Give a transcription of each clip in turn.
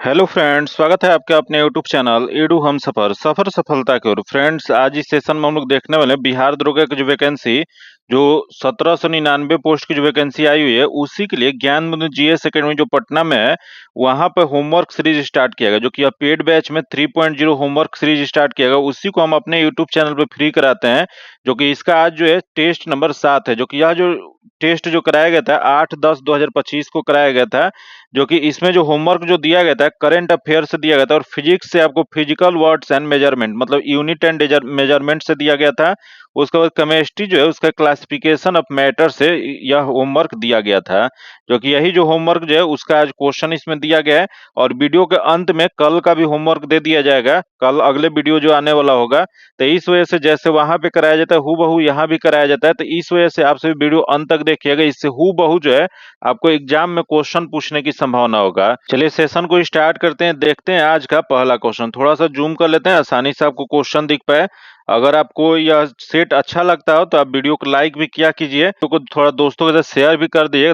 Hello friends, स्वागत है आपका अपने यूट्यूब चैनल एडू हम सफर सफर सफलता की ओर। फ्रेंड्स, आज इस सेशन में हम लोग देखने वाले हैं बिहार दरोगा की जो वैकेंसी जो 1799 पोस्ट की जो वैकेंसी आई हुई है उसी के लिए ज्ञान बंधु जीएस एकेडमी जो पटना में है वहां पे होमवर्क सीरीज स्टार्ट किया गया, जो कि अब पेड बैच में 3.0 होमवर्क सीरीज स्टार्ट किया गया। उसी को हम अपने यूट्यूब चैनल पे फ्री कराते हैं, जो कि इसका आज जो है टेस्ट नंबर 7 है। जो कि यह जो टेस्ट जो कराया गया था 8/10/2025 को कराया गया था, जो कि इसमें जो होमवर्क जो दिया गया था करंट अफेयर से दिया गया था और फिजिक्स से आपको फिजिकल वर्ड्स एंड मेजरमेंट मतलब यूनिट एंड मेजरमेंट से दिया गया था। उसके बाद केमिस्ट्री जो है उसका क्लासिफिकेशन ऑफ मैटर से यह होमवर्क दिया गया था, जो कि यही जो होमवर्क जो है उसका आज क्वेश्चन इसमें दिया गया है। और वीडियो के अंत में कल का भी होमवर्क दे दिया जाएगा, कल अगले वीडियो जो आने वाला होगा। तो इस वजह से जैसे वहां पे कराया जाता है हूबहू यहाँ भी कराया जाता है, तो इस वजह से आप सभी वीडियो अंत तक देखिएगा। इससे हूबहू जो है आपको एग्जाम में क्वेश्चन पूछने की संभावना होगा। चलिए सेशन को स्टार्ट करते हैं, देखते हैं आज का पहला क्वेश्चन। थोड़ा सा जूम कर लेते हैं, आसानी से आपको क्वेश्चन दिख पाए। अगर आपको यह सेट अच्छा लगता हो तो आप वीडियो को लाइक भी किया कीजिए, तो को थोड़ा दोस्तों के साथ शेयर भी कर दीजिए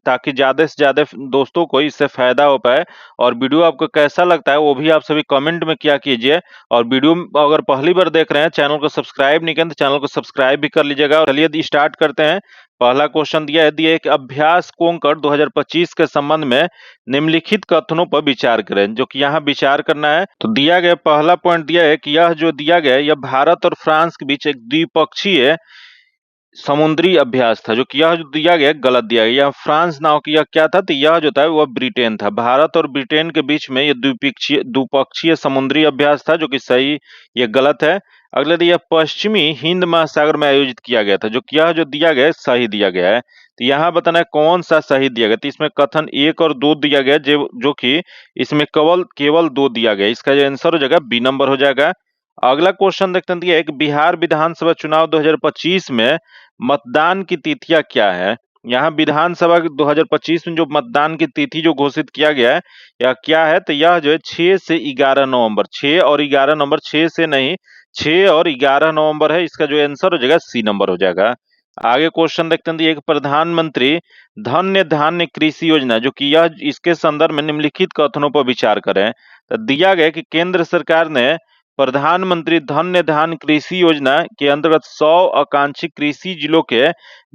ताकि ज्यादा से ज्यादा दोस्तों को इससे फायदा हो पाए। और वीडियो आपको कैसा लगता है वो भी आप सभी कमेंट में किया कीजिए। और वीडियो अगर पहली बार देख रहे हैं, चैनल को सब्सक्राइब नहीं किया तो चैनल को सब्सक्राइब भी कर लीजिएगा। और चलिए स्टार्ट करते हैं। पहला क्वेश्चन दिया है कि अभ्यास कोंकण 2025 के संबंध में निम्नलिखित कथनों पर विचार करें, जो कि यहाँ विचार करना है। तो दिया गया पहला पॉइंट दिया है कि यह जो दिया गया है यह भारत और फ्रांस के बीच एक द्विपक्षीय समुद्री अभ्यास था। जो कि यह जो दिया गया गलत दिया गया, यह फ्रांस नाव की यह क्या था, तो यह जो था वह ब्रिटेन था। भारत और ब्रिटेन के बीच में यह द्विपक्षीय समुद्री अभ्यास था, जो कि सही, ये गलत है। अगला दिया पश्चिमी हिंद महासागर में आयोजित किया गया था। जो कि यह जो दिया गया है सही दिया गया है। तो यहाँ बताना है कौन सा सही दिया गया। तो इसमें कथन 1 और 2 दिया गया, जो कि इसमें केवल 2 दिया गया। इसका जो आंसर हो जाएगा बी नंबर हो जाएगा। अगला क्वेश्चन देखते हैं, दिया है कि बिहार विधानसभा चुनाव 2025 में मतदान की तिथियां क्या है। यहाँ विधानसभा 2025 में जो मतदान की तिथि जो घोषित किया गया है यह क्या है, तो यह जो है 6 से 11 नवंबर, 6 और 11 नवंबर, 6 से नहीं 6 और 11 नवंबर है। इसका जो आंसर हो जाएगा सी नंबर हो जाएगा। आगे क्वेश्चन देखते हैं, एक प्रधानमंत्री धन्य धान्य कृषि योजना, जो कि यह इसके संदर्भ में निम्नलिखित कथनों पर विचार करें। तो दिया गया कि केंद्र सरकार ने प्रधानमंत्री धन्य धान्य कृषि योजना के अंतर्गत 100 आकांक्षी कृषि जिलों के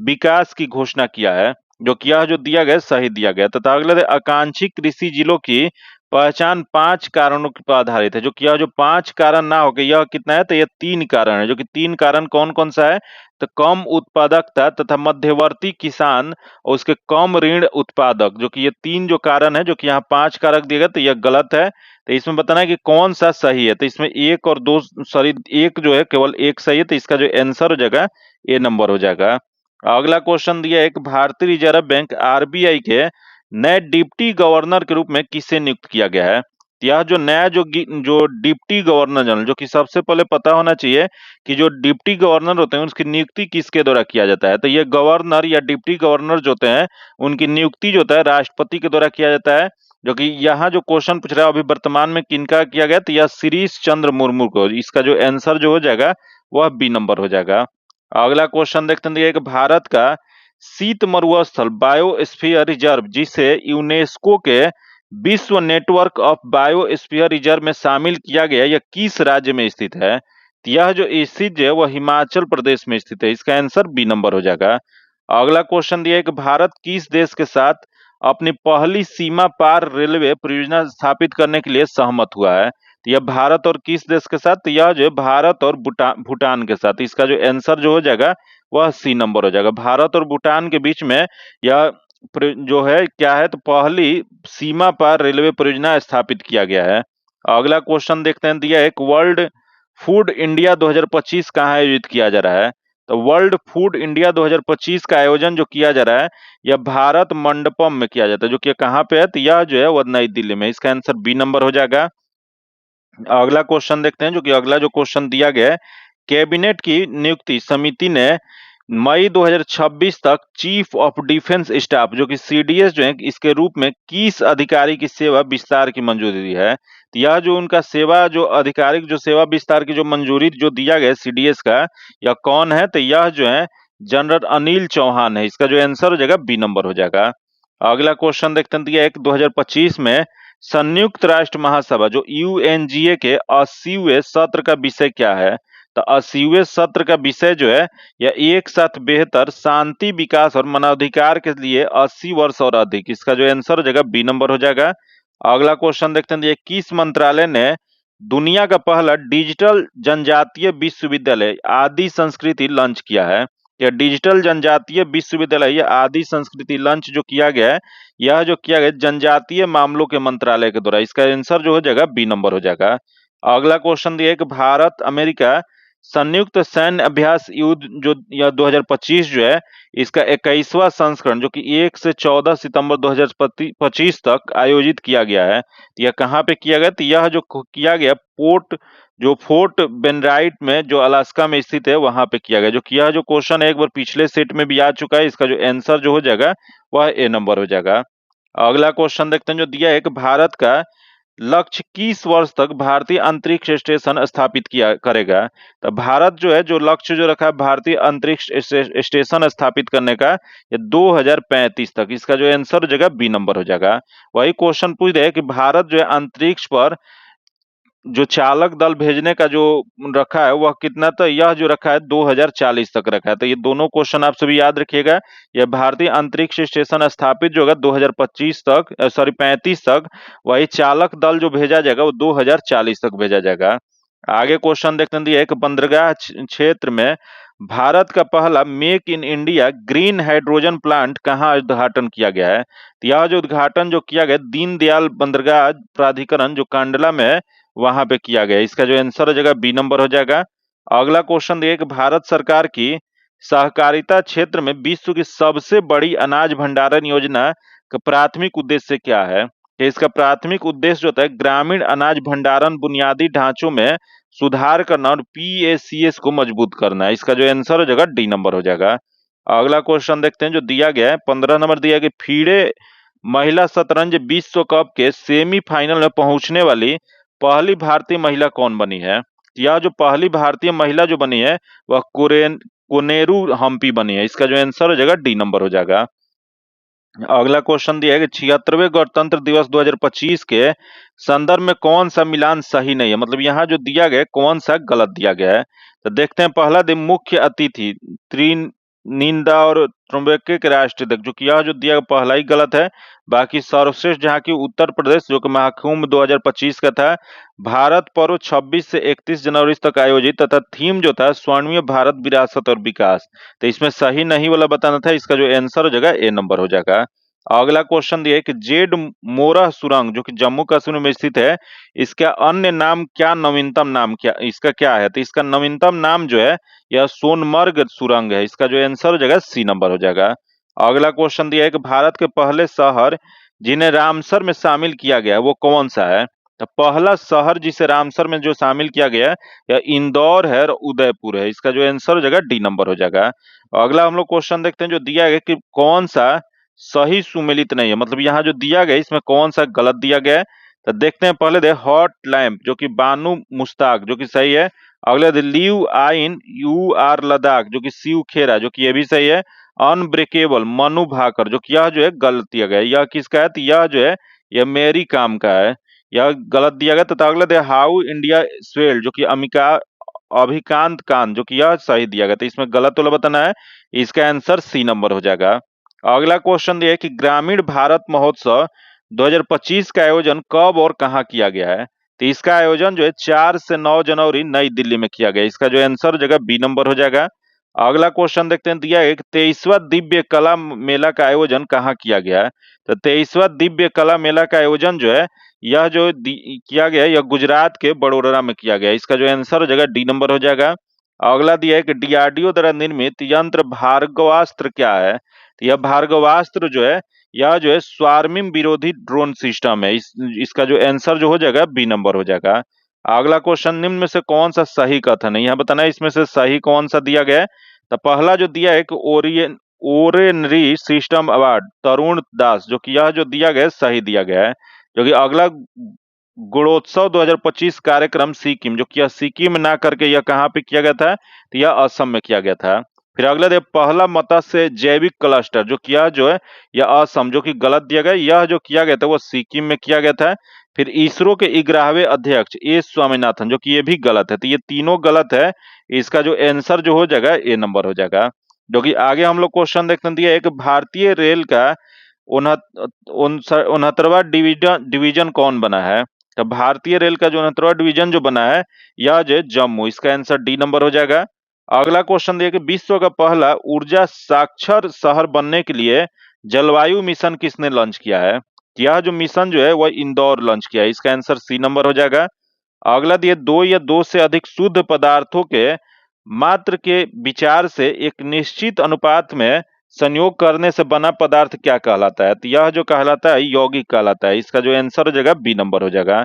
विकास की घोषणा किया है। जो कि यह जो दिया गया सही दिया गया। तथा अगला आकांक्षी कृषि जिलों की पहचान 5 कारणों पर आधारित है। जो कि यह जो 5 कारण ना होकर यह कितना है, तो यह 3 कारण है। जो कि 3 कारण कौन कौन सा है, तो कम उत्पादकता तथा मध्यवर्ती किसान और उसके कम ऋण उत्पादक। जो कि ये 3 जो कारण है, जो कि यहाँ 5 कारक दिए गए, तो यह गलत है। तो इसमें बताना है कि कौन सा सही है। तो इसमें 1 और 2 सॉरी 1 जो है केवल 1 सही है, तो इसका जो आंसर हो जाएगा ए नंबर हो जाएगा। अगला क्वेश्चन दिया है कि भारतीय रिजर्व बैंक आरबीआई के नए डिप्टी गवर्नर के रूप में किसे नियुक्त किया गया है। यह जो नया जो डिप्टी गवर्नर जनरल, जो कि सबसे पहले पता होना चाहिए कि जो डिप्टी गवर्नर होते हैं उसकी नियुक्ति किसके द्वारा किया जाता है। तो ये गवर्नर या डिप्टी गवर्नर जो होते हैं उनकी नियुक्ति जो होता है राष्ट्रपति के द्वारा किया जाता है। जो कि यहाँ जो क्वेश्चन पूछ रहा है अभी वर्तमान में किनका किया गया, तो यह शिरीष चंद्र मुर्मू को। इसका जो आंसर जो हो जाएगा वह बी नंबर हो जाएगा। अगला क्वेश्चन देखते हैं कि भारत का शीत मरुस्थल बायोस्फीयर रिजर्व, जिसे यूनेस्को के विश्व नेटवर्क ऑफ बायोस्फीयर रिजर्व में शामिल किया गया, यह किस राज्य में स्थित है। तो यह जो स्थित है वह हिमाचल प्रदेश में स्थित है। इसका आंसर बी नंबर हो जाएगा। अगला क्वेश्चन दिया है कि भारत किस देश के साथ अपनी पहली सीमा पार रेलवे परियोजना स्थापित करने के लिए सहमत हुआ है। तो यह भारत और किस देश के साथ, तो यह जो है भारत और भूटान के साथ। इसका जो आंसर जो हो जाएगा वह सी नंबर हो जाएगा। भारत और भूटान के बीच में यह जो है क्या है, तो पहली सीमा पार रेलवे परियोजना स्थापित किया गया है। अगला क्वेश्चन देखते हैं, दिया है वर्ल्ड फूड इंडिया 2025 कहाँ आयोजित किया जा रहा है। तो वर्ल्ड फूड इंडिया 2025 का आयोजन जो किया जा रहा है यह भारत मंडपम में किया जाता है। जो कि कहाँ पे है, तो यह जो है वह नई दिल्ली में। इसका आंसर बी नंबर हो जाएगा। अगला क्वेश्चन देखते हैं, जो कि अगला जो क्वेश्चन दिया गया है, कैबिनेट की नियुक्ति समिति ने मई 2026 तक चीफ ऑफ डिफेंस स्टाफ, जो कि सीडीएस जो है इसके रूप में किस अधिकारी की सेवा विस्तार की मंजूरी दी है। तो यह जो उनका सेवा जो आधिकारिक जो सेवा विस्तार की जो मंजूरी जो दिया गया सीडीएस का, यह कौन है, तो यह जो है जनरल अनिल चौहान है। इसका जो आंसर हो जाएगा बी नंबर हो जाएगा। अगला क्वेश्चन देखते हैं, दिया है 2025 में संयुक्त राष्ट्र महासभा जो यूएनजीए के 80वें सत्र का विषय क्या है? तो 80वें सत्र का विषय जो है यह एक साथ बेहतर शांति, विकास और मानवाधिकार के लिए 80 वर्ष और अधिक। इसका जो आंसर हो जाएगा बी नंबर हो जाएगा। अगला क्वेश्चन देखते हैं, ये किस मंत्रालय ने दुनिया का पहला डिजिटल जनजातीय विश्वविद्यालय आदि संस्कृति लॉन्च किया है? यह डिजिटल जनजातीय विश्वविद्यालय या आदि संस्कृति लॉन्च जो किया गया है, यह जो किया गया जनजातीय मामलों के मंत्रालय के द्वारा। इसका आंसर जो हो जाएगा बी नंबर हो जाएगा। अगला क्वेश्चन दिया है कि भारत अमेरिका संयुक्त सैन्य अभ्यास युद्ध जो यह 2025 जो है, इसका 21वां संस्करण जो कि 1 से 14 सितंबर 2025 तक आयोजित किया गया है। यह कहाँ पे किया गया? तो यह जो किया गया फोर्ट बेनराइट में जो अलास्का में स्थित है वहां पे किया गया। जो किया जो क्वेश्चन है एक बार पिछले सेट में भी आ चुका है। इसका जो आंसर जो हो जाएगा वह ए नंबर हो जाएगा। अगला क्वेश्चन देखते हैं जो दिया है कि भारत का लक्ष्य किस वर्ष तक भारतीय अंतरिक्ष स्टेशन स्थापित किया करेगा? तो भारत जो है जो लक्ष्य जो रखा है भारतीय अंतरिक्ष स्टेशन स्थापित करने का, ये 2035 तक। इसका जो आंसर हो जाएगा बी नंबर हो जाएगा। वही क्वेश्चन पूछ रहे हैं कि भारत जो है अंतरिक्ष पर जो चालक दल भेजने का जो रखा है वह कितना, तो यह जो रखा है 2040 तक रखा है। तो ये दोनों क्वेश्चन आप सभी याद रखिएगा। यह भारतीय अंतरिक्ष स्टेशन स्थापित जो होगा 2025 तक, 35 तक। वही चालक दल जो भेजा जाएगा वो 2040 तक भेजा जाएगा। आगे क्वेश्चन देखते हैं, एक बंदरगाह क्षेत्र में भारत का पहला make in India green hydrogen plant कहाँ उद्घाटन किया गया है? तो यह जो उद्घाटन जो किया गया दीनदयाल बंदरगाह प्राधिकरण जो कांडला में है वहां पे किया गया। इसका जो आंसर हो जाएगा बी नंबर हो जाएगा। अगला क्वेश्चन देखिए कि भारत सरकार की सहकारिता क्षेत्र में विश्व की सबसे बड़ी अनाज भंडारण योजना का प्राथमिक उद्देश्य क्या है? कि इसका प्राथमिक उद्देश्य जो होता है ग्रामीण अनाज भंडारण बुनियादी ढांचों में सुधार करना और पीएसीएस को मजबूत करना है। इसका जो आंसर हो जाएगा डी नंबर हो जाएगा। अगला क्वेश्चन देखते हैं जो दिया गया है 15 नंबर दिया गया, फीडे महिला शतरंज विश्व कप के सेमीफाइनल में पहुंचने वाली पहली भारतीय महिला कौन बनी है? यह जो पहली भारतीय महिला जो बनी है वह कोनेरू हम्पी बनी है। इसका जो आंसर हो जाएगा डी नंबर हो जाएगा। अगला क्वेश्चन दिया है कि 76वें गणतंत्र दिवस 2025 के संदर्भ में कौन सा मिलान सही नहीं है? मतलब यहाँ जो दिया गया कौन सा गलत दिया गया है? तो देखते हैं, पहला दिन मुख्य अतिथि त्रिनिदा और टोबैगो के राष्ट्राध्यक्ष, जो कि यह जो दिया पहला ही गलत है। बाकी सर्वश्रेष्ठ झांकी उत्तर प्रदेश जो कि महाकुंभ 2025 का था। भारत पर्व 26 से 31 जनवरी तक आयोजित तथा थीम जो था स्वर्णिम भारत विरासत और विकास। तो इसमें सही नहीं वाला बताना था। इसका जो आंसर हो जाएगा ए नंबर हो जाएगा। अगला क्वेश्चन दिया है कि जेड मोरा सुरंग जो कि जम्मू कश्मीर में स्थित है, इसका अन्य नाम क्या, नवीनतम नाम क्या इसका क्या है? तो इसका नवीनतम नाम जो है यह सोनमर्ग सुरंग है। इसका जो आंसर हो जाएगा सी नंबर हो जाएगा। अगला क्वेश्चन दिया है कि भारत के पहले शहर जिन्हें रामसर में शामिल किया गया वो कौन सा है? तो पहला शहर जिसे रामसर में जो शामिल किया गया यह इंदौर है और उदयपुर है। इसका जो आंसर हो जाएगा डी नंबर हो जाएगा। अगला हम लोग क्वेश्चन देखते हैं जो दिया गया कि कौन सा सही सुमेलित नहीं है, मतलब यहाँ जो दिया गया इसमें कौन सा गलत दिया गया है? तो देखते हैं, पहले दे हॉट लैम्प जो कि बानू मुश्ताक जो कि सही है। अगला they live I in you are Ladakh जो कि शिव खेरा जो कि ये भी सही है। अनब्रेकेबल मनु भाकर जो कि यह जो है गलत दिया गया है। यह किसका है? तो यह जो है यह मेरी काम का है, यह गलत दिया गया। तथा अगला दे हाउ इंडिया स्वेल जो कि अभिकांत कांत जो कि यह सही दिया गया। तो इसमें गलत वाला बताना है। इसका आंसर सी नंबर हो जाएगा। अगला क्वेश्चन दिया है कि ग्रामीण भारत महोत्सव 2025 का आयोजन कब और कहां किया गया है? तो इसका आयोजन जो है 4 से 9 जनवरी नई दिल्ली में किया गया। इसका जो आंसर हो जाएगा बी नंबर हो जाएगा। अगला क्वेश्चन देखते हैं, दिया है कि 23वां दिव्य कला मेला का आयोजन कहाँ किया गया है? तो 23वां दिव्य कला मेला का आयोजन जो है यह जो किया गया है यह गुजरात के बड़ोदरा में किया गया है। इसका जो आंसर हो जाएगा डी नंबर हो जाएगा। अगला दिया है कि डीआरडीओ द्वारा निर्मित यंत्र भार्गवास्त्र क्या है? तो यह भार्गवास्त्र जो है यह जो है स्वार्मिंग विरोधी ड्रोन सिस्टम है। इसका जो आंसर जो हो जाएगा बी नंबर हो जाएगा। अगला क्वेश्चन, निम्न में से कौन सा सही कथन है? यहाँ बताना है इसमें से सही कौन सा दिया गया है। तो पहला जो दिया है कि ओरेनरी सिस्टम अवार्ड तरुण दास जो कि यह जो दिया गया है सही दिया गया है। जो कि अगला गुणोत्सव 2025 कार्यक्रम सिक्किम जो कि यह सिक्किम ना करके यह कहाँ पे किया गया था? तो यह असम में किया गया था। फिर अगला दे पहला मत्स्य जैविक क्लस्टर जो किया जो है यह असम जो कि गलत दिया गया। यह जो किया गया था वो सिक्किम में किया गया था। फिर इसरो के 11वें अध्यक्ष ए स्वामीनाथन, जो कि ये भी गलत है। तो ये तीनों गलत है, इसका जो आंसर जो हो जाएगा ए नंबर हो जाएगा। जो कि आगे हम लोग क्वेश्चन देखते दिया, एक भारतीय रेल का 69वां डिवीजन कौन बना है? तो भारतीय रेल का जो 69वां डिवीजन जो बना है, यह जो जम्मू, इसका आंसर डी नंबर हो जाएगा। अगला क्वेश्चन दिया कि विश्व का पहला ऊर्जा साक्षर शहर बनने के लिए जलवायु मिशन किसने लॉन्च किया है? यह जो मिशन जो है वह इंदौर लॉन्च किया है, इसका आंसर सी नंबर हो जाएगा। अगला दिए, दो या दो से अधिक शुद्ध पदार्थों के मात्र के विचार से एक निश्चित अनुपात में संयोग करने से बना पदार्थ क्या कहलाता है? तो यह जो कहलाता है यौगिक कहलाता है, इसका जो आंसर हो जाएगा बी नंबर हो जाएगा।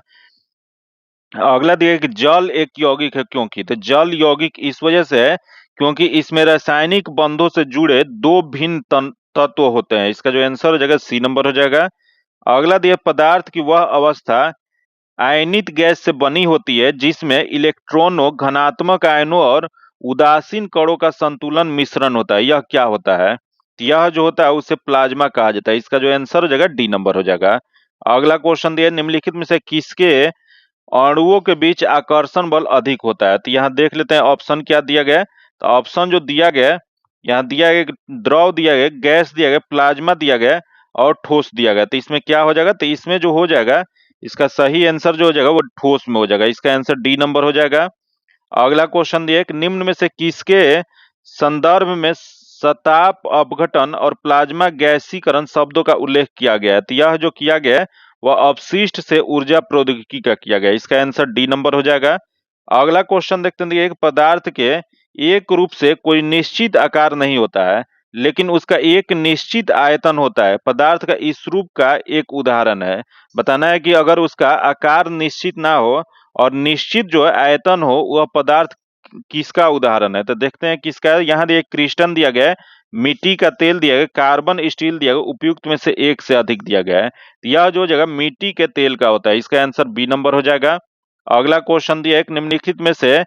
अगला दिया कि जल एक यौगिक है क्योंकि, तो जल यौगिक इस वजह से है क्योंकि इसमें रासायनिक बंधों से जुड़े दो भिन्न तत्व होते हैं, इसका जो आंसर हो जाएगा सी नंबर हो जाएगा। अगला दिया, पदार्थ की वह अवस्था आयनित गैस से बनी होती है जिसमें इलेक्ट्रॉनों, धनात्मक आयनों और उदासीन कणों का संतुलन मिश्रण होता है, यह क्या होता है? तो यह जो होता है उसे प्लाज्मा कहा जाता है, इसका जो आंसर हो जाएगा डी नंबर हो जाएगा। अगला क्वेश्चन दिया, निम्नलिखित में से किसके अणुओं के बीच आकर्षण बल अधिक होता है? तो यहाँ देख लेते हैं ऑप्शन क्या दिया गया है। तो ऑप्शन जो दिया गया, यहाँ दिया गया द्रव दिया गया, गैस दिया गया, प्लाज्मा दिया गया और ठोस दिया गया। तो इसमें क्या हो जाएगा? तो इसमें जो हो जाएगा, इसका सही आंसर जो हो जाएगा वो ठोस में हो जाएगा, इसका आंसर डी नंबर हो जाएगा। अगला क्वेश्चन दिया कि निम्न में से किसके संदर्भ में सताप अपघटन और प्लाज्मा गैसीकरण शब्दों का उल्लेख किया गया है? तो यह जो किया गया है वह अपशिष्ट से ऊर्जा प्रौद्योगिकी का किया गया, इसका आंसर डी नंबर हो जाएगा। अगला क्वेश्चन देखते हैं, एक पदार्थ के एक रूप से कोई निश्चित आकार नहीं होता है लेकिन उसका एक निश्चित आयतन होता है, पदार्थ का इस रूप का एक उदाहरण है। बताना है कि अगर उसका आकार निश्चित ना हो और निश्चित जो आयतन हो, वह पदार्थ किसका उदाहरण है? तो देखते हैं किसका है। यहाँ दिया क्रिस्टन दिया गया है, मिट्टी का तेल दिया गया, कार्बन स्टील दिया गया, उपयुक्त में से एक से अधिक दिया गया है। यह जो जगह मिट्टी के तेल का होता है, इसका आंसर बी नंबर हो जाएगा। अगला क्वेश्चन दिया है, निम्नलिखित में से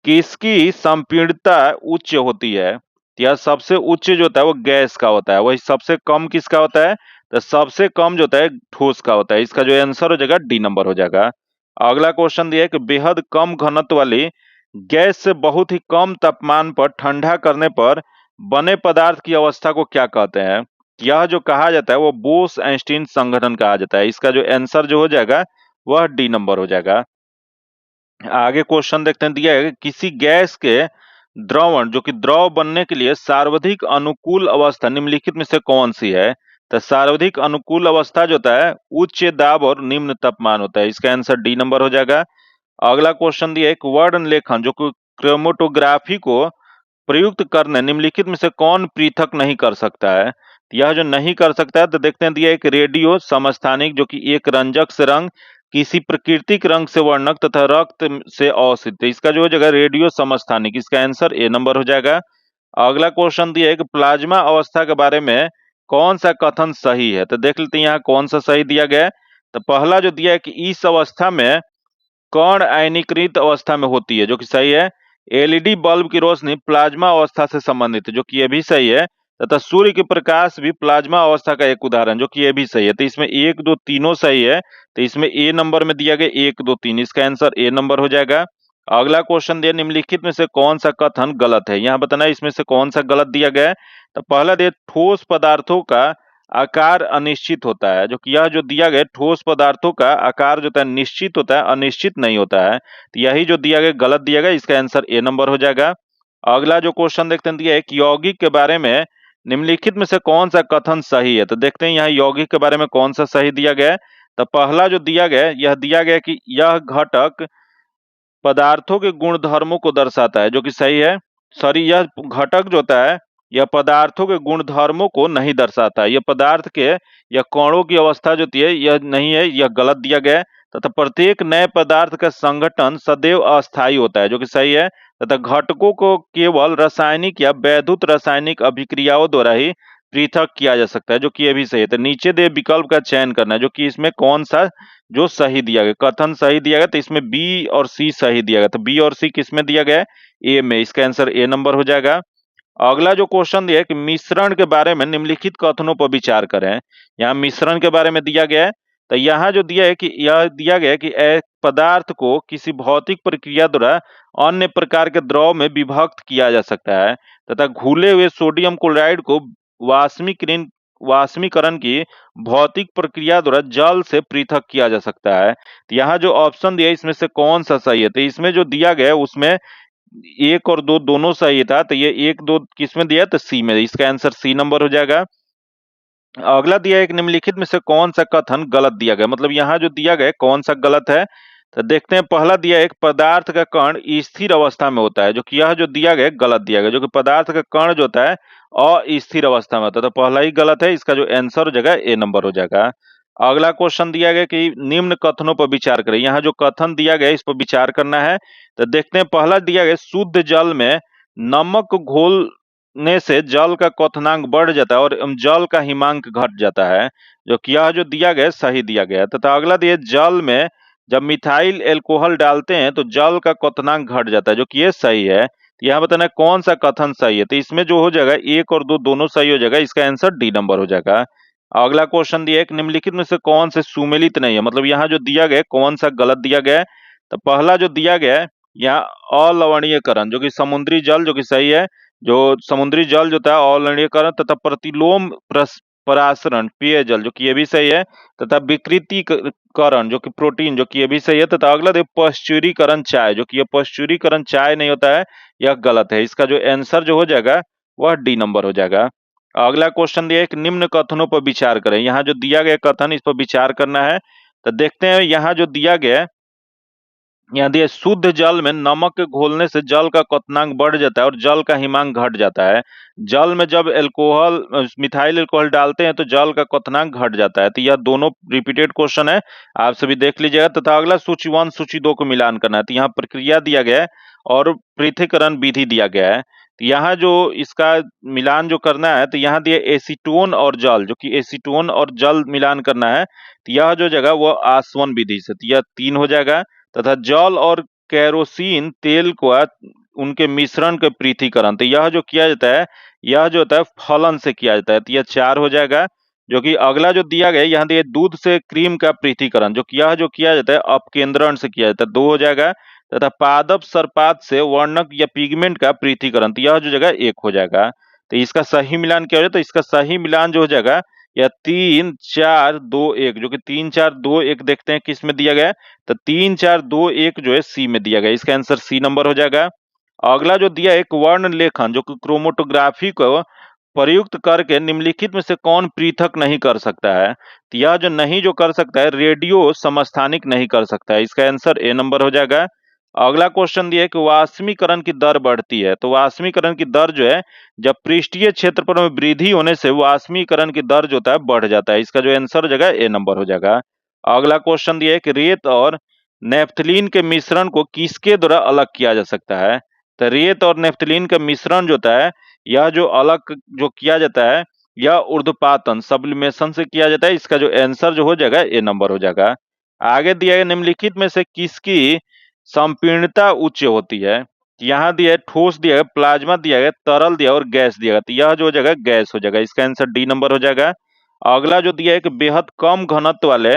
किसकी संपीड़ितता उच्च होती है? यह सबसे उच्च जो होता है वो गैस का होता है, वही सबसे कम किसका होता है? तो सबसे कम जो होता है ठोस का होता है, इसका जो आंसर हो जाएगा डी नंबर हो जाएगा। अगला क्वेश्चन दिया है कि बेहद कम घनत्व वाली गैस से बहुत ही कम तापमान पर ठंडा करने पर बने पदार्थ की अवस्था को क्या कहते हैं? यह जो कहा जाता है वो बोस-आइंस्टीन संघटन कहा जाता है, इसका जो आंसर जो हो जाएगा वह डी नंबर हो जाएगा। आगे क्वेश्चन देखते हैं, दिया है कि किसी गैस के द्रवण जो कि द्रव बनने के लिए सर्वाधिक अनुकूल अवस्था निम्नलिखित में से कौन सी है? तो सर्वाधिक अनुकूल अवस्था जो होता है उच्च दाब और निम्न तापमान होता है, इसका आंसर डी नंबर हो जाएगा। अगला क्वेश्चन दिया, एक वर्ण लेखन जो कि क्रोमेटोग्राफी को प्रयुक्त करने निम्नलिखित में से कौन पृथक नहीं कर सकता है? यह जो नहीं कर सकता है, तो देखते हैं दिया, एक रेडियो समस्थानिक जो कि एक रंजक से रंग, किसी प्राकृतिक रंग से वर्णक तथा रक्त से अवसित, इसका जो हो जाएगा रेडियो समस्थानिक, इसका आंसर ए नंबर हो जाएगा। अगला क्वेश्चन दिया है कि प्लाज्मा अवस्था के बारे में कौन सा कथन सही है? तो देख लेते हैं यहाँ कौन सा सही दिया गया है। तो पहला जो दिया है कि इस अवस्था में कण आयनीकृत अवस्था में होती है, जो कि सही है। एलईडी बल्ब की रोशनी प्लाज्मा अवस्था से संबंधित है, जो कि ये भी सही है। तथा सूर्य के प्रकाश भी प्लाज्मा अवस्था का एक उदाहरण, जो कि ये भी सही है। तो इसमें एक दो तीनों सही है, तो इसमें ए नंबर में दिया गया एक दो तीन, इसका आंसर ए नंबर हो जाएगा। अगला क्वेश्चन दिया, निम्नलिखित में से कौन सा कथन गलत है? यहाँ बताना है इसमें से कौन सा गलत दिया गया है। तो पहला दिया, ठोस पदार्थों का आकार अनिश्चित होता है, जो कि यह जो दिया गया ठोस पदार्थों का आकार जो होता है निश्चित होता है, अनिश्चित नहीं होता है। तो यही जो दिया गया गलत दिया गया, इसका आंसर ए नंबर हो जाएगा। अगला जो क्वेश्चन देखते हैं, दिया है कि यौगिक के बारे में निम्नलिखित में से कौन सा कथन सही है? तो देखते हैं यहाँ यौगिक के बारे में कौन सा सही दिया गया है। तो पहला जो दिया गया, यह दिया गया कि यह घटक पदार्थों के गुणधर्मों को दर्शाता है, जो कि सही है। सॉरी, यह घटक जो होता है यह पदार्थों के गुणधर्मों को नहीं दर्शाता है, यह पदार्थ के या कणों की अवस्था जो होती है यह नहीं है, यह गलत दिया गया है। तथा प्रत्येक नए पदार्थ का संगठन सदैव अस्थायी होता है, जो कि सही है। तथा घटकों को केवल रासायनिक या वैद्युत रासायनिक अभिक्रियाओं द्वारा ही पृथक किया जा सकता है, जो कि यह भी सही है। तो नीचे दे विकल्प का चयन करना है, जो कि इसमें कौन सा जो सही दिया गया, कथन सही दिया गया, तो इसमें बी और सी सही दिया गया। तो बी और सी किसमें दिया गया है? ए में, इसका आंसर ए नंबर हो जाएगा। अगला जो क्वेश्चन दिया है कि मिश्रण के बारे में निम्नलिखित कथनों पर विचार करें। यहाँ मिश्रण के बारे में दिया गया है, तो यहाँ जो दिया है कि यह दिया गया है कि एक पदार्थ को किसी भौतिक प्रक्रिया द्वारा अन्य प्रकार के द्रव में विभक्त किया जा सकता है तथा घुले हुए सोडियम क्लोराइड को वाष्मीकरण वाष्मीकरण की भौतिक प्रक्रिया द्वारा जल से पृथक किया जा सकता है। तो यहाँ जो ऑप्शन दिया है इसमें से कौन सा सही है? तो इसमें जो दिया गया है उसमें 1 और 2 दोनों सही था, तो ये 1, 2 किसमें दिया है? तो सी में। इसका आंसर सी नंबर हो जाएगा। अगला दिया है, एक निम्नलिखित में से कौन सा कथन गलत दिया गया? मतलब यहाँ जो दिया गया है कौन सा गलत है? तो देखते हैं, पहला दिया है, एक पदार्थ का कण स्थिर अवस्था में होता है, जो कि यह जो दिया गया है गलत दिया गया, जो कि पदार्थ का कण जो होता है अस्थिर अवस्था में होता है, तो पहला ही गलत है। इसका जो आंसर हो जाएगा ए नंबर हो जाएगा। अगला क्वेश्चन दिया गया कि निम्न कथनों पर विचार करें। यहाँ जो कथन दिया गया है इस पर विचार करना है। तो देखते हैं, पहला दिया गया, शुद्ध जल में नमक घोलने से जल का क्वथनांक बढ़ जाता है और जल का हिमांक घट जाता है, जो कि यह जो दिया गया है सही दिया गया है। तथा अगला दिया, जल में जब मिथाइल एल्कोहल डालते हैं तो जल का क्वथनांक घट जाता है, जो कि ये सही है। तो यहाँ बताना है कौन सा कथन सही है। तो इसमें जो हो जाएगा 1 और 2 दोनों सही हो जाएगा। इसका आंसर डी नंबर हो जाएगा। अगला क्वेश्चन दिया है, एक निम्नलिखित में से कौन से सुमेलित नहीं है? मतलब यहाँ जो दिया गया है कौन सा गलत दिया गया है? तो पहला जो दिया गया है यहाँ अलवणीयकरण, जो कि समुद्री जल, जो कि सही है। जो समुद्री जल जो था अलवणीयकरण तथा प्रतिलोम परासरण पेयजल, जो कि ये भी सही है। तथा विकृतीकरण, जो कि प्रोटीन, जो कि ये भी सही है। तथा अगला देखो, पश्चुरीकरण चाय, जो कि ये पश्चुरीकरण चाय नहीं होता है, यह गलत है। इसका जो आंसर जो हो जाएगा वह डी नंबर हो जाएगा। अगला क्वेश्चन दिया है, एक निम्न कथनों पर विचार करें। यहाँ जो दिया गया कथन इस पर विचार करना है। तो देखते हैं, यहाँ जो दिया गया है, यहाँ दिया, शुद्ध जल में नमक के घोलने से जल का क्वथनांक बढ़ जाता है और जल का हिमांक घट जाता है। जल में जब मिथाइल एल्कोहल डालते हैं तो जल का क्वथनांक घट जाता है। तो यह दोनों रिपीटेड क्वेश्चन है, आप सभी देख लीजिएगा। तथा अगला सूची 1 सूची 2 को मिलान करना है। तो यहाँ प्रक्रिया दिया गया है और पृथक्करण विधि दिया गया है। तो यहाँ जो इसका मिलान जो करना है, तो यहाँ दिया एसीटोन और जल, जो कि एसीटोन और जल मिलान करना है। तो यह जो जगह वो आसवन विधि से, तो यह 3 हो जाएगा। तथा जल और केरोसिन तेल को उनके मिश्रण के पृथक्करण, तो यह जो किया जाता है, यह जो होता है फलन से किया जाता है, तो यह 4 हो जाएगा। जो कि अगला जो दिया गया है, यहाँ दिया दूध से क्रीम का पृथक्करण, जो कि यह जो किया जाता है अपकेंद्रण से किया जाता है, 2 हो जाएगा। तथा पादप सर्पात से वर्णक या पिगमेंट का पृथक्करण, तो यह जो जगह 1 हो जाएगा। तो इसका सही मिलान क्या हो जाए? तो इसका सही मिलान जो हो जाएगा या 3 4 2 1, जो कि 3 4 2 1 देखते हैं किस में दिया गया है। तो 3 4 2 1 जो है सी में दिया गया। इसका आंसर सी नंबर हो जाएगा। अगला जो दिया है, एक वर्ण लेखन, जो कि क्रोमेटोग्राफी को प्रयुक्त करके निम्नलिखित में से कौन पृथक नहीं कर सकता है? तो यह जो नहीं जो कर सकता है, रेडियो समस्थानिक नहीं कर सकता है। इसका आंसर ए नंबर हो जाएगा। अगला क्वेश्चन दिया है कि वाष्मीकरण की दर बढ़ती है। तो वाष्मीकरण की दर जो है, जब पृष्ठीय क्षेत्रफल में वृद्धि होने से वाष्मीकरण की दर जो होता है बढ़ जाता है। इसका जो आंसर हो जाएगा ए नंबर हो जाएगा। अगला क्वेश्चन दिया है कि रेत और नेफ्थलीन के मिश्रण को किसके द्वारा अलग किया जा सकता है? तो रेत और नेफ्थलीन का मिश्रण जो होता है, यह जो अलग जो किया जाता है, यह ऊर्ध्वपातन सब्लिमेशन से किया जाता है। इसका जो आंसर जो हो जाएगा ए नंबर हो जाएगा। आगे दिया है, निम्नलिखित में से किसकी संपीड़नता उच्च होती है? यहाँ दिया है ठोस दिया है, प्लाज्मा दिया है, तरल दिया है और गैस दिया है। तो यह जो हो जाएगा गैस हो जाएगा। इसका आंसर डी नंबर हो जाएगा। अगला जो दिया है कि बेहद कम घनत्व वाले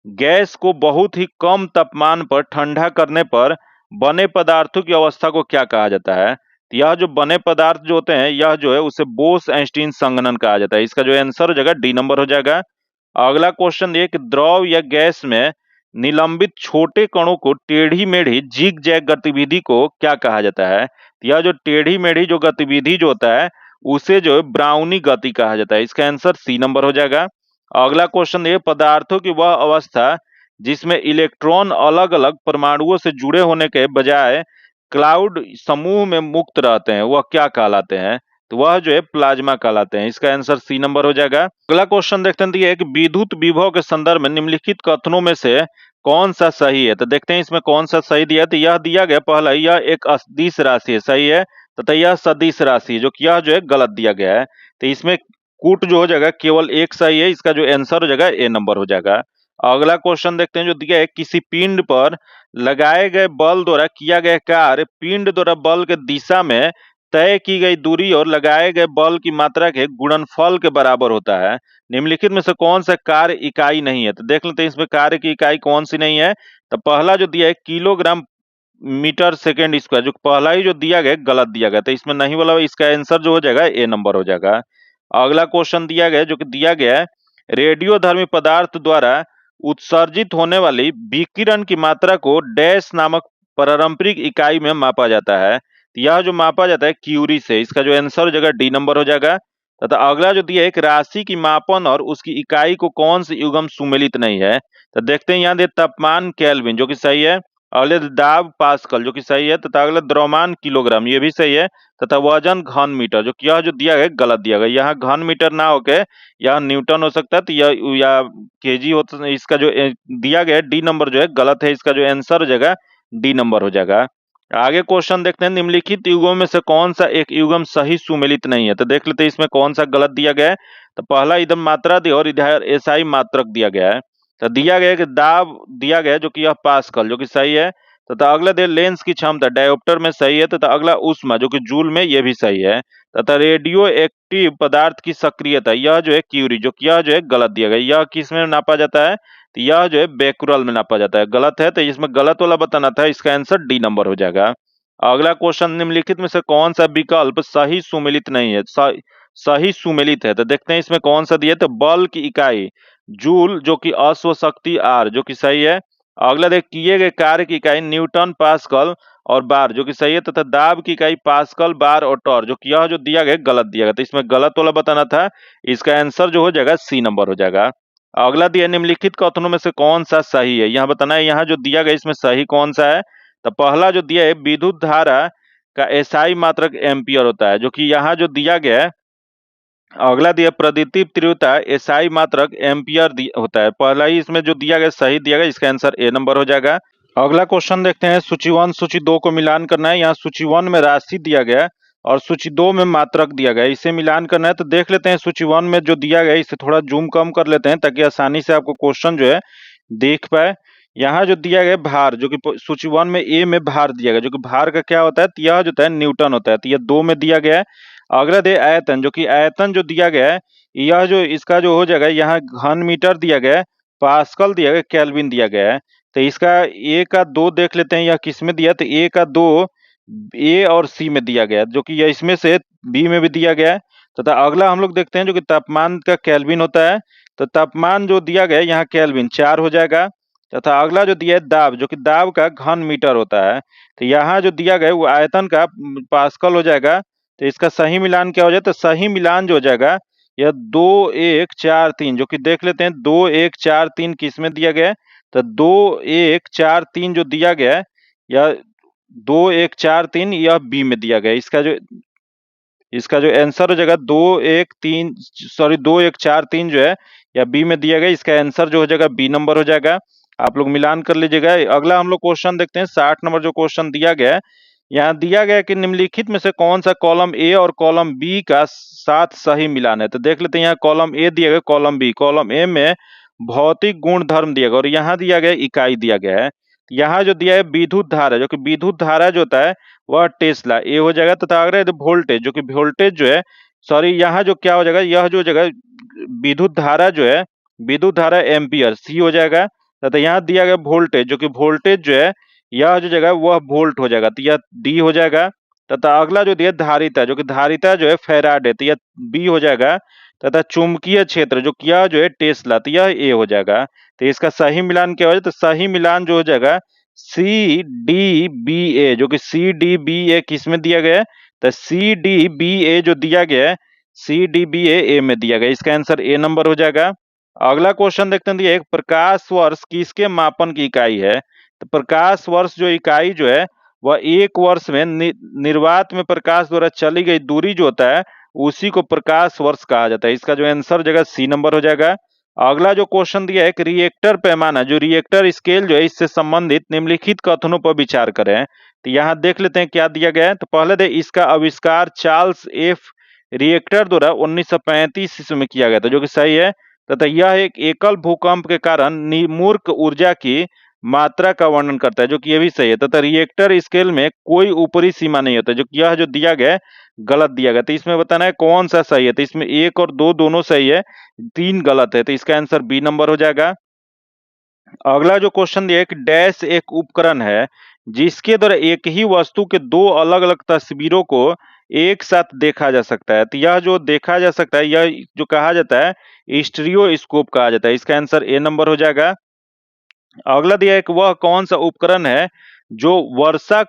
गैस को बहुत ही कम तापमान पर ठंडा करने पर बने पदार्थों की अवस्था को क्या कहा जाता है? तो यह जो बने पदार्थ जो होते हैं, यह जो है उसे बोस-आइंस्टीन संघनन कहा जाता है। इसका जो आंसर हो जाएगा डी नंबर हो जाएगा। अगला क्वेश्चन ये कि द्रव या गैस में निलंबित छोटे कणों को टेढ़ी-मेढ़ी जिग-जैग गतिविधि को क्या कहा जाता है? यह जो टेढ़ी-मेढ़ी जो गतिविधि जो होता है, उसे जो है ब्राउनी गति कहा जाता है। इसका आंसर सी नंबर हो जाएगा। अगला क्वेश्चन ये, पदार्थों की वह अवस्था जिसमें इलेक्ट्रॉन अलग-अलग परमाणुओं से जुड़े होने के बजाय क्लाउड समूह में मुक्त रहते हैं, वह क्या कहलाते हैं? तो वह जो है प्लाज्मा कहलाते हैं। इसका आंसर सी नंबर हो जाएगा। अगला क्वेश्चन देखते हैं, कि विद्युत विभव के संदर्भ में निम्नलिखित कथनों में से कौन सा सही है? तो देखते हैं इसमें कौन सा सही दिया है। तो यह दिया गया, पहला, यह एक अदिश राशि है, सही है। तथा यह सदिश राशि है, जो कि यह जो है गलत दिया गया है। तो इसमें कूट जो हो जाएगा केवल एक सही है। इसका जो आंसर हो जाएगा ए नंबर हो जाएगा। अगला क्वेश्चन देखते हैं, जो दिया है, किसी पिंड पर लगाए गए बल द्वारा किया गया कार्य पिंड द्वारा बल के दिशा में तय की गई दूरी और लगाए गए बल की मात्रा के गुणनफल के बराबर होता है। निम्नलिखित में से कौन सा कार्य इकाई नहीं है? तो देख लेते हैं इसमें कार्य की इकाई कौन सी नहीं है। तो पहला जो दिया है किलोग्राम मीटर सेकेंड स्क्वायर, जो पहला ही जो दिया गया गलत दिया गया, तो इसमें नहीं वाला इसका आंसर जो हो जाएगा ए नंबर हो जाएगा। अगला क्वेश्चन दिया गया जो कि दिया गया है, रेडियोधर्मी पदार्थ द्वारा उत्सर्जित होने वाली विकिरण की मात्रा को डैश नामक पारंपरिक इकाई में मापा जाता है। तो यह जो मापा जाता है क्यूरी से, इसका जो आंसर हो जाएगा डी नंबर हो जाएगा। तथा अगला जो दिया है, एक राशि की मापन और उसकी इकाई को कौन सी युग्म सुमेलित नहीं है? तो देखते हैं यहाँ दे तापमान केल्विन जो कि सही है, अगले दाब पास्कल जो कि सही है, तथा अगला द्रव्यमान किलोग्राम ये भी सही है, तथा वजन घन मीटर जो कि यह जो दिया गया गलत दिया गया, यहाँ घन मीटर ना होके यहाँ न्यूटन हो सकता है, तो यह या केजी होता है। इसका जो दिया गया डी नंबर जो है गलत है, इसका जो आंसर हो जाएगा डी नंबर हो जाएगा। आगे क्वेश्चन देखते हैं, निम्नलिखित युगों में से कौन सा एक युग्म सही सुमेलित नहीं है? तो देख लेते हैं इसमें कौन सा गलत दिया गया है। तो पहला इधर मात्रा दिया और इधर एसआई मात्रक दिया गया है। तो दिया गया है कि दाब दिया गया है जो कि यह पास्कल जो कि सही है, तथा अगला दे लेंस की क्षमता डायोप्टर में सही है, तथा अगला उष्मा जो कि जूल में ये भी सही है, तथा रेडियो एक्टिव पदार्थ की सक्रियता यह जो है क्यूरी जो कि यह जो है गलत दिया गया। यह किस में नापा जाता है? तो यह जो है बेकुरल में नापा जाता है, गलत है, तो इसमें गलत वाला बताना था, इसका आंसर डी नंबर हो जाएगा। अगला क्वेश्चन, निम्नलिखित में से कौन सा विकल्प सही सुमेलित नहीं है? सही सुमेलित है, तो देखते हैं इसमें कौन सा दिया है। तो बल की इकाई जूल जो कि अश्व शक्ति आर जो कि सही है। अगला देख किए गए कार्य की इकाई न्यूटन पास्कल और बार जो कि सही है, तथा दाब की इकाई पास्कल बार और टॉर जो कि यह जो दिया गया गलत दिया गया, तो इसमें गलत वाला बताना था, इसका आंसर जो हो जाएगा सी नंबर हो जाएगा। अगला दिया निम्नलिखित कथनों में से कौन सा सही है? यहाँ बताना है यहाँ जो दिया गया इसमें सही कौन सा है। तो पहला जो दिया है विद्युत धारा का एसआई मात्रक एम्पियर होता है जो कि यहाँ जो दिया गया है। अगला दिया प्रदीप्ति तीव्रता एसआई मात्रक एम्पियर होता है, पहला ही इसमें जो दिया गया सही दिया गया, इसका आंसर ए नंबर हो जाएगा। अगला क्वेश्चन देखते हैं, सूची 1 सूची 2 को मिलान करना है। यहाँ सूची 1 में राशि दिया गया और सूची 2 में मात्रक दिया गया, इसे मिलान करना है। तो देख लेते हैं सूची 1 में जो दिया गया इसे थोड़ा जूम कम कर लेते हैं ताकि आसानी से आपको क्वेश्चन जो है देख पाए। यहाँ जो दिया गया भार जो कि सूची 1 में ए में भार दिया गया, जो कि भार का क्या होता है, तो यह जो होता है न्यूटन होता है, तो यह 2 में दिया गया है। अगला दे आयतन जो कि आयतन जो दिया गया है, यह जो इसका जो हो जाएगा, यहाँ घन मीटर दिया गया है, पास्कल दिया गया, केल्विन दिया गया है। तो इसका ए का 2 देख लेते हैं, यह किस में दिया, तो ए का 2 ए और सी में दिया गया, जो कि यह इसमें से बी में भी दिया गया है। तथा अगला हम लोग देखते हैं जो कि तापमान का केल्विन होता है, तो तापमान जो दिया गया है यहाँ केल्विन 4 हो जाएगा। तथा अगला जो दिया है दाब जो कि दाब का घन मीटर होता है, तो यहाँ जो दिया गया है वो आयतन का पास्कल हो जाएगा। तो इसका सही मिलान क्या हो जाए, तो सही मिलान जो हो जाएगा यह 2 1 4 3 जो कि देख लेते हैं 2 1 4 3 किस में दिया गया है। तो 2 1 4 3 जो दिया गया है, यह 2 1 4 3 यह बी में दिया गया है। इसका जो आंसर हो जाएगा 2 1 4 3 जो है या बी में दिया गया, इसका आंसर जो हो जाएगा बी नंबर हो जाएगा। आप लोग मिलान कर लीजिएगा। अगला हम लोग क्वेश्चन देखते हैं, 60 नंबर जो क्वेश्चन दिया गया है, यहाँ दिया गया कि निम्नलिखित में से कौन सा कॉलम ए और कॉलम बी का साथ सही मिलान है। तो देख लेते हैं, यहाँ कॉलम ए दिया गया, कॉलम बी। कॉलम ए में भौतिक गुण धर्म दिया गया और यहाँ दिया गया इकाई दिया गया है। यहाँ जो दिया है विद्युत धारा जो कि विद्युत धारा जो होता है वह टेस्ला ए हो जाएगा। तथा अगर वोल्टेज जो कि वोल्टेज जो है, सॉरी यहाँ जो क्या हो जाएगा, यह जो जगह विद्युत धारा जो है, विद्युत धारा एम्पियर सी हो जाएगा। तथा यहाँ दिया गया वोल्टेज जो कि वोल्टेज जो है, यह जो जगह वह वोल्ट हो जाएगा, तो यह डी हो जाएगा। तथा अगला जो दिया धारिता जो कि धारिता जो है फैराडे, तो यह बी हो जाएगा। तथा चुंबकीय क्षेत्र जो किया जो है टेस्ला, तो यह ए हो जाएगा। तो इसका सही मिलान क्या हो जाए, तो सही मिलान जो हो जाएगा सी डी बी ए, जो कि सी डी बी ए किस में दिया गया है, तो सी डी बी ए जो दिया गया है, सी डी बी ए में दिया गया, इसका आंसर ए नंबर हो जाएगा। अगला क्वेश्चन देखते हैं, एक प्रकाश वर्ष किसके मापन की इकाई है। तो प्रकाश वर्ष जो इकाई जो है वह एक वर्ष में निर्वात में प्रकाश द्वारा चली गई दूरी जो होता है उसी को प्रकाश वर्ष कहा जाता है, इसका जो आंसर जगह सी नंबर हो जाएगा। अगला जो क्वेश्चन दिया है, एक रिएक्टर पैमाना जो रिएक्टर स्केल जो है इससे संबंधित निम्नलिखित कथनों पर विचार करें। तो यहाँ देख लेते हैं क्या दिया गया है। तो पहले दे इसका आविष्कार चार्ल्स एफ रिएक्टर द्वारा 1935 ईस्वी में किया गया था, जो कि सही है। तथा यह एक एकल भूकंप के कारण निर्मूर्त ऊर्जा की मात्रा का वर्णन करता है, जो कि ये भी सही है। तथा रिएक्टर स्केल में कोई ऊपरी सीमा नहीं होता, जो कि यह जो दिया गया है गलत दिया गया। तो इसमें बताना है कौन सा सही है। तो इसमें 1 और 2 दोनों सही है, 3 गलत है। तो इसका आंसर बी नंबर हो जाएगा। अगला जो क्वेश्चन दिया है कि डैश एक उपकरण है जिसके द्वारा एक ही वस्तु के दो अलग-अलग तस्वीरों को एक साथ देखा जा सकता है। तो यह जो देखा जा सकता है, यह जो कहा जाता है स्टीरियोस्कोप कहा जाता है। इसका आंसर ए नंबर हो जाएगा। अगला दिया है कि वह कौन-सा उपकरण है जो वर्षा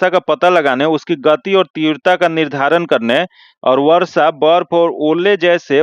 का पता लगाने, उसकी गति और तीव्रता का निर्धारण करने और वर्षा, बर्फ और ओले जैसे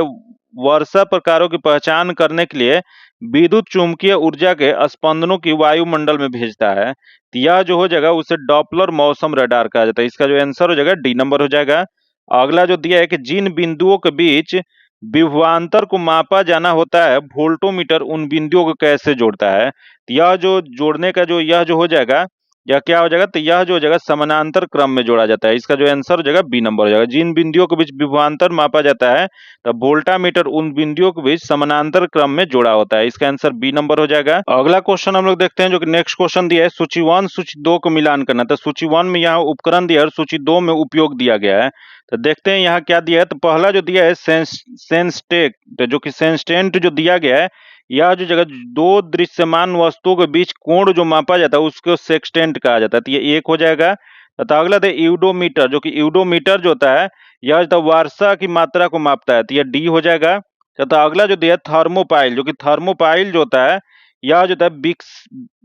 वर्षा प्रकारों की पहचान करने के लिए विद्युत चुम्बकीय ऊर्जा के स्पंदनों की वायुमंडल में भेजता है। तो यह जो हो जाएगा उसे डॉपलर मौसम रडार कहा जाता है। इसका जो आंसर हो जाएगा डी नंबर हो जाएगा। अगला जो दिया है कि जिन बिंदुओं के बीच विभवांतर को मापा जाना होता है, वोल्टोमीटर उन बिंदुओं को कैसे जोड़ता है? तो यह जो जोड़ने का यह जो हो जाएगा, यह क्या हो जाएगा? तो यह जो हो जाएगा समानांतर क्रम में जोड़ा जाता है। इसका जो आंसर हो जाएगा बी नंबर हो जाएगा। जिन बिंदुओं के बीच विभवांतर मापा जाता है, तब वोल्टामीटर उन बिंदुओं के बीच समानांतर क्रम में जोड़ा होता है। इसका आंसर बी नंबर हो जाएगा। अगला क्वेश्चन हम लोग देखते हैं, जो कि नेक्स्ट क्वेश्चन दिया है, सूची 1 सूची 2 को मिलान करना। तो सूची 1 में यहाँ उपकरण दिया है और सूची 2 में उपयोग दिया गया है। तो देखते हैं यहाँ क्या दिया है। तो पहला जो दिया है सेंसटेक, जो कि सेंस्टेंट जो दिया गया है, यह जो जगह दो दृश्यमान वस्तुओं के बीच कोण जो मापा जाता है उसको सेक्सटेंट कहा जाता है। तो ये 1 हो जाएगा। तथा अगला है यूडोमीटर, जो कि यूडोमीटर जो होता है यह जो वर्षा की मात्रा को मापता है। तो यह डी हो जाएगा। तथा अगला जो दिया है थर्मोपाइल, जो कि थर्मोपाइल जो होता है यह जो है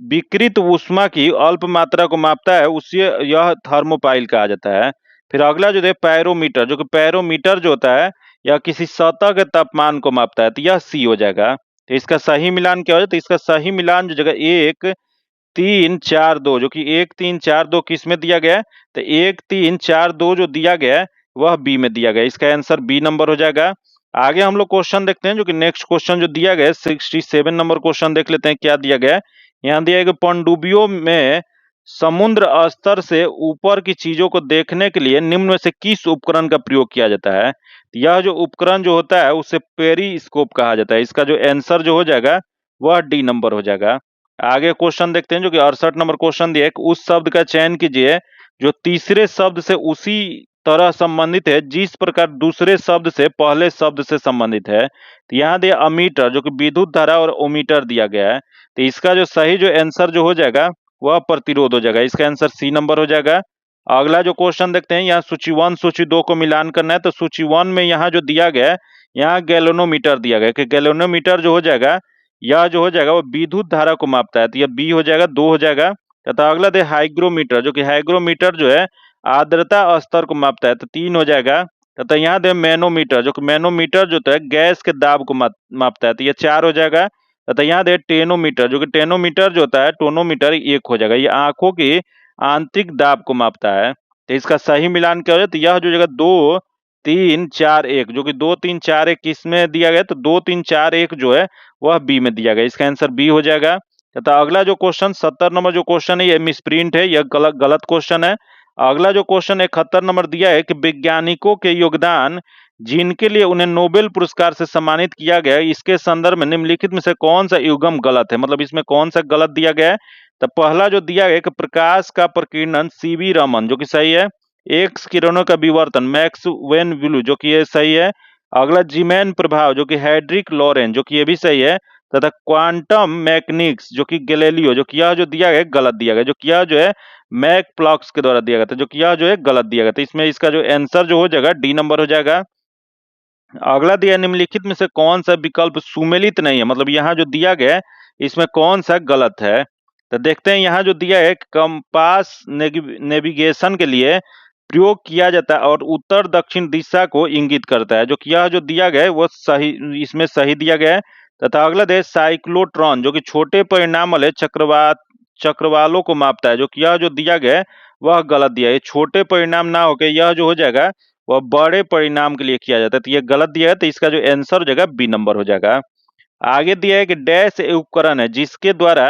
विकृत ऊष्मा की अल्प मात्रा को मापता है, उसे यह थर्मोपाइल कहा जाता है। फिर अगला जो है पैरोमीटर, जो कि पैरोमीटर जो होता है यह किसी सतह के तापमान को मापता है। तो यह सी हो जाएगा। तो इसका सही मिलान क्या हो जाए? तो इसका सही मिलान जो जगह 1 3 4 2, जो कि 1 3 4 2 किस में दिया गया है? तो 1 3 4 2 जो दिया गया है वह बी में दिया गया है। इसका आंसर बी नंबर हो जाएगा। आगे हम लोग क्वेश्चन देखते हैं, जो कि नेक्स्ट क्वेश्चन जो दिया गया है 67 नंबर क्वेश्चन देख लेते हैं क्या दिया गया है। यहाँ दिया है कि पनडुब्बियों में समुद्र स्तर से ऊपर की चीजों को देखने के लिए निम्न में से किस उपकरण का प्रयोग किया जाता है? यह जो उपकरण जो होता है उसे पेरिस्कोप कहा जाता है। इसका जो आंसर जो हो जाएगा वह डी नंबर हो जाएगा। आगे क्वेश्चन देखते हैं, जो कि 68 नंबर क्वेश्चन दिया है कि उस शब्द का चयन कीजिए जो तीसरे शब्द से उसी तरह संबंधित है जिस प्रकार दूसरे शब्द से पहले शब्द से संबंधित है। तो यहाँ दिया अमीटर, जो कि विद्युत धारा, और ओमीटर दिया गया है। तो इसका जो सही जो आंसर जो हो जाएगा वह प्रतिरोध हो जाएगा। इसका आंसर सी नंबर हो जाएगा। अगला जो क्वेश्चन देखते हैं, यहाँ सूची 1 सूची 2 को मिलान करना है। तो सूची 1 में यहाँ जो दिया गया है, यहाँ गैल्वेनोमीटर दिया गया है कि गैल्वेनोमीटर जो हो जाएगा यह जो हो जाएगा वो विद्युत धारा को मापता है। तो यह बी हो जाएगा, 2 हो जाएगा। तथा अगला है हाइग्रोमीटर, जो कि हाइग्रोमीटर जो है आर्द्रता स्तर को मापता है। तो 3 हो जाएगा। तथा यहाँ दे मैनोमीटर, जो कि मैनोमीटर जो है गैस के दाब को मापता है। तो ये 4 हो जाएगा। तथा यहाँ दे टेनोमीटर, जो कि टेनोमीटर जो होता है टोनोमीटर 1 हो जाएगा। ये आंखों की आंतरिक दाब को मापता है। तो इसका सही मिलान क्या हो जाए? तो यह जो जगह 2 3 4 1, जो कि 2 3 4 1 किस में दिया गया? तो 2 3 4 1 जो है वह बी में दिया गया। इसका आंसर बी हो जाएगा। तथा अगला जो क्वेश्चन 70 नंबर जो क्वेश्चन है, यह मिसप्रिंट है, यह गलत क्वेश्चन है। अगला जो क्वेश्चन 71 नंबर दिया है कि वैज्ञानिकों के योगदान जिनके लिए उन्हें नोबेल पुरस्कार से सम्मानित किया गया है, इसके संदर्भ में निम्नलिखित में से कौन सा युग्म गलत है? मतलब इसमें कौन सा गलत दिया गया है? तो पहला जो दिया गया है कि प्रकाश का प्रकीर्णन सीवी रमन, जो कि सही है। एक्स किरणों का विवर्तन मैक्सवेल ब्लू, जो कि ये सही है। अगला जीमैन प्रभाव, जो कि हेड्रिक लॉरेन, जो कि ये भी सही है। तथा क्वांटम मैकेनिक्स, जो कि गैलीलियो, जो कि यह जो दिया गया है गलत दिया गया, जो कि यह जो है मैक प्लॉक्स के द्वारा दिया गया था, जो कि यह जो है गलत दिया गया था। इसमें इसका जो आंसर जो हो जाएगा डी नंबर हो जाएगा। अगला दिया निम्नलिखित में से कौन सा विकल्प सुमेलित नहीं है? मतलब यहाँ जो दिया गया है इसमें कौन सा गलत है? तो देखते हैं, यहाँ जो दिया है कंपास नेविगेशन के लिए प्रयोग किया जाता है और उत्तर दक्षिण दिशा को इंगित करता है, जो कि यह जो दिया गया है वो सही, इसमें सही दिया गया है। तथा अगला है साइक्लोट्रॉन, जो कि छोटे परिणाम वाले चक्रवालों को मापता है, जो कि यह जो दिया गया है वह गलत दिया है। छोटे परिणाम ना होकर यह जो हो जाएगा वह बड़े परिणाम के लिए किया जाता है। तो यह गलत दिया है। तो इसका जो आंसर हो जाएगा बी नंबर हो जाएगा। आगे दिया है कि डैश एक उपकरण है जिसके द्वारा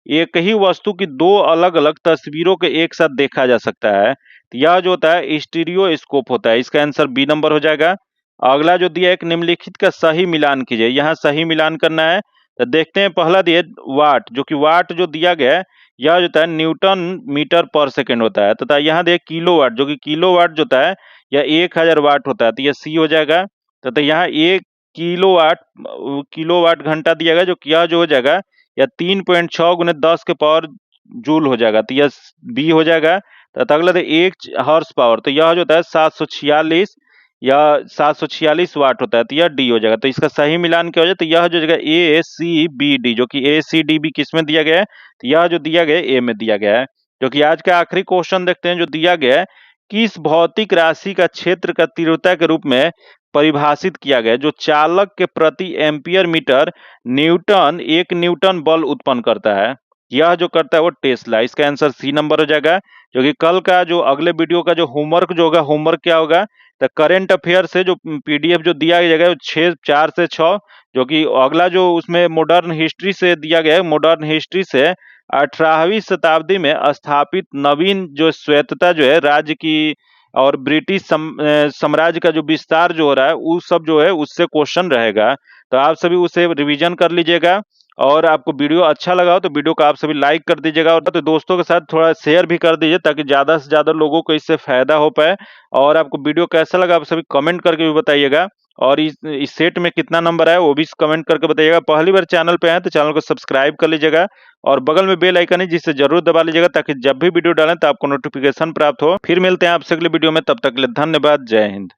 एक ही वस्तु की दो अलग अलग तस्वीरों को एक साथ देखा जा सकता है। तो यह जो होता है स्टीरियोस्कोप होता है। इसका आंसर बी नंबर हो जाएगा। अगला जो दिया है कि निम्नलिखित का सही मिलान कीजिए। यहाँ सही मिलान करना है। तो देखते हैं, पहला दिए वाट, जो कि वाट जो दिया गया है यह जो होता है न्यूटन मीटर पर सेकेंड होता है, तथा यहाँ देखिए किलोवाट, जो कि किलोवाट जो होता है यह 1000 वाट होता है, तो यह सी हो जाएगा। तथा यहाँ 1 किलोवाट घंटा दिया गया, जो कि यह जो हो जाएगा यह 3.6 गुने 10 के पावर जूल हो जाएगा, तो यह बी हो जाएगा। तथा अगला है 1 हॉर्स पावर, तो यह जो होता है 746 या 746 वाट होता है, तो यह डी हो जाएगा। तो इसका सही मिलान क्या हो जाए, तो यह जो जगह ए सी बी डी, जो कि ए सी डी बी किस में दिया गया है, तो यह जो दिया गया है ए में दिया गया है। जो कि आज का आखिरी क्वेश्चन देखते हैं जो दिया गया है, किस भौतिक राशि का क्षेत्र का तीव्रता के रूप में परिभाषित किया गया है, जो चालक के प्रति एम्पियर मीटर न्यूटन 1 न्यूटन बल उत्पन्न करता है। यह जो करता है वो टेस्ला। इसका आंसर सी नंबर हो जाएगा। जो कि कल का जो अगले वीडियो का जो होमवर्क जो होगा, होमवर्क क्या होगा, तो करंट अफेयर से जो पीडीएफ जो दिया जाएगा 4 से 6, जो कि अगला जो उसमें मॉडर्न हिस्ट्री से दिया गया है, मॉडर्न हिस्ट्री से 18वीं शताब्दी में स्थापित नवीन जो स्वायत्तता जो है राज्य की और ब्रिटिश साम्राज्य का जो विस्तार जो हो रहा है वो सब जो है उससे क्वेश्चन रहेगा। तो आप सभी उसे रिवीजन कर लीजिएगा। और आपको वीडियो अच्छा लगा हो तो वीडियो को आप सभी लाइक कर दीजिएगा, और तो दोस्तों के साथ थोड़ा शेयर भी कर दीजिए ताकि ज़्यादा से ज़्यादा लोगों को इससे फायदा हो पाए। और आपको वीडियो कैसा लगा आप सभी कमेंट करके भी बताइएगा। और इस सेट में कितना नंबर आया वो भी कमेंट करके बताइएगा। पहली बार चैनल पे आए तो चैनल को सब्सक्राइब कर लीजिएगा, और बगल में बेल आइकन है जिसे जरूर दबा लीजिएगा ताकि जब भी वीडियो डालें तो आपको नोटिफिकेशन प्राप्त हो। फिर मिलते हैं आपसे अगले वीडियो में, तब तक के लिए धन्यवाद। जय हिंद।